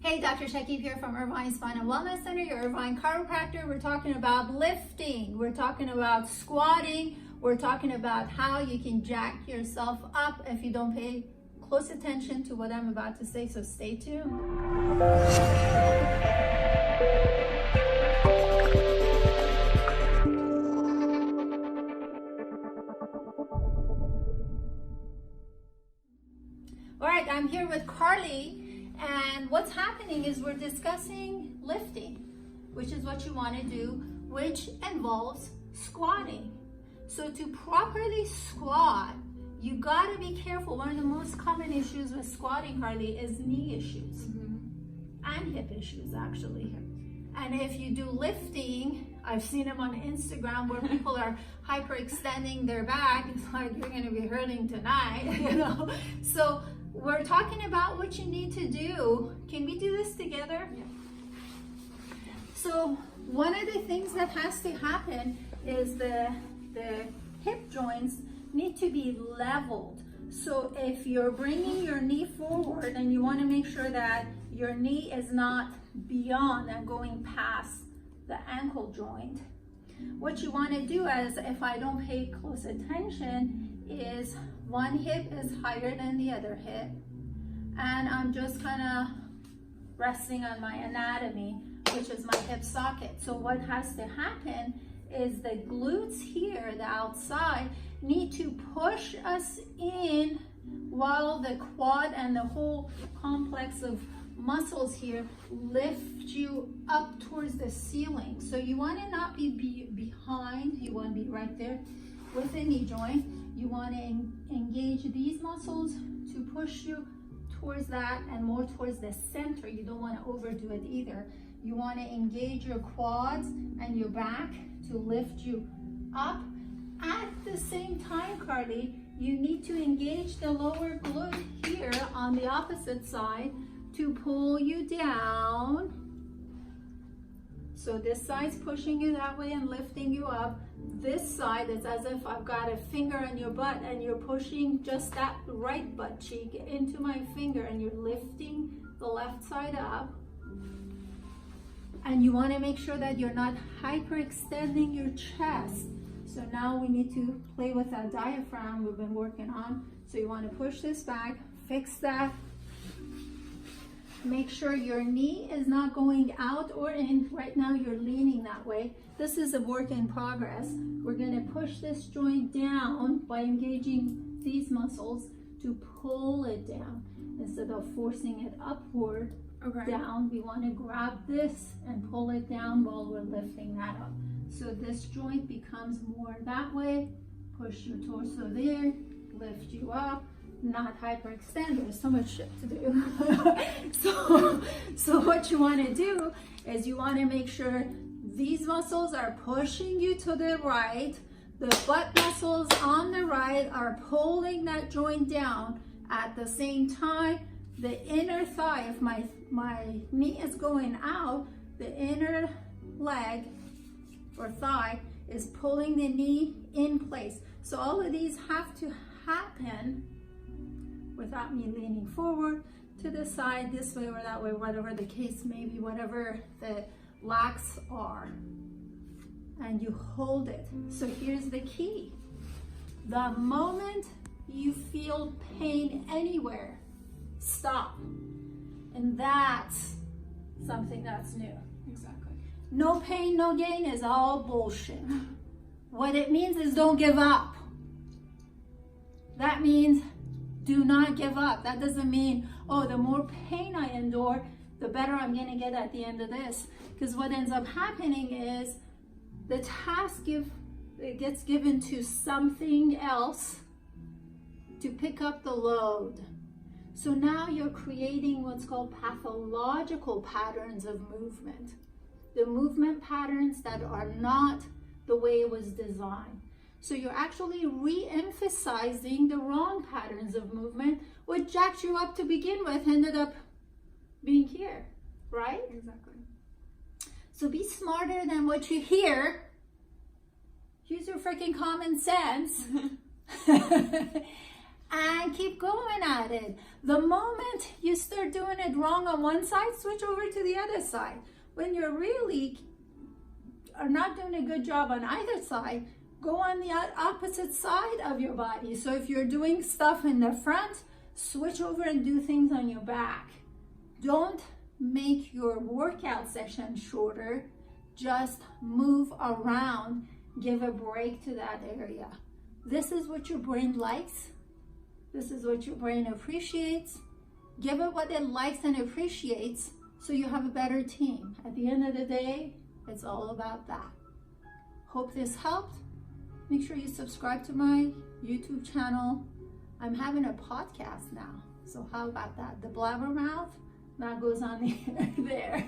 Hey, Dr. Shakib here from Irvine Spine and Wellness Center, your Irvine Chiropractor. We're talking about lifting. We're talking about squatting. We're talking about how you can jack yourself up if you don't pay close attention to what I'm about to say, so stay tuned. All right, I'm here with Carly. And what's happening is we're discussing lifting, which is what you want to do, which involves squatting. So to properly squat, you got to be careful. One of the most common issues with squatting, Carly, is knee issues and hip issues, actually. And if you do lifting, I've seen them on Instagram where people are hyperextending their back. It's like, you're going to be hurting tonight, you know. So we're talking about what you need to do. Can we do this together? Yeah. So one of the things that has to happen is the hip joints need to be leveled. So if you're bringing your knee forward and you want to make sure that your knee is not beyond and going past the ankle joint, what you want to do is, if I don't pay close attention, is one hip is higher than the other hip, and I'm just kind of resting on my anatomy, which is my hip socket. So what has to happen is the glutes here, the outside, need to push us in while the quad and the whole complex of muscles here lift you up towards the ceiling. So you want to not be behind, you want to be right there with the knee joint. You want to engage these muscles to push you towards that and more towards the center. You don't want to overdo it either. You want to engage your quads and your back to lift you up. At the same time, Carly, you need to engage the lower glute here on the opposite side to pull you down. So this side's pushing you that way and lifting you up. This side is as if I've got a finger on your butt and you're pushing just that right butt cheek into my finger and you're lifting the left side up. And you want to make sure that you're not hyperextending your chest. So now we need to play with that diaphragm we've been working on. So you want to push this back, fix that. Make sure your knee is not going out or in. Right now you're leaning that way. This is a work in progress. We're going to push this joint down by engaging these muscles to pull it down. Instead of forcing it upward, down, we want to grab this and pull it down while we're lifting that up. So this joint becomes more that way. Push your torso there, lift you up. Not hyperextend, there's so much shit to do. so what you want to do is you want to make sure these muscles are pushing you to the right, the butt muscles on the right are pulling that joint down. At the same time, the inner thigh, if my knee is going out, the inner leg or thigh is pulling the knee in place. So all of these have to happen without me leaning forward to the side, this way or that way, whatever the case may be, whatever the lacks are. And you hold it. So here's the key. The moment you feel pain anywhere, stop. And that's something that's new. Exactly. No pain, no gain is all bullshit. What it means is don't give up. That means do not give up. That doesn't mean, oh, the more pain I endure, the better I'm going to get at the end of this. Because what ends up happening is the task gets given to something else to pick up the load. So now you're creating what's called pathological patterns of movement. The movement patterns that are not the way it was designed. So you're actually re-emphasizing the wrong patterns of movement, what jacked you up to begin with ended up being here, right? Exactly. So be smarter than what you hear. Use your freaking common sense and keep going at it. The moment you start doing it wrong on one side, switch over to the other side. When you're really are not doing a good job on either side, go on the opposite side of your body. So if you're doing stuff in the front, switch over and do things on your back. Don't make your workout session shorter. Just move around. Give a break to that area. This is what your brain likes. This is what your brain appreciates. Give it what it likes and appreciates so you have a better team. At the end of the day, it's all about that. Hope this helped. Make sure you subscribe to my YouTube channel. I'm having a podcast now. So how about that? The Blabbermouth, that goes on there.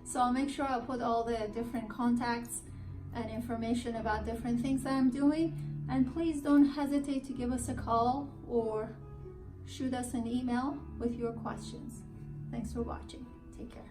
So I'll make sure I'll put all the different contacts and information about different things that I'm doing. And please don't hesitate to give us a call or shoot us an email with your questions. Thanks for watching. Take care.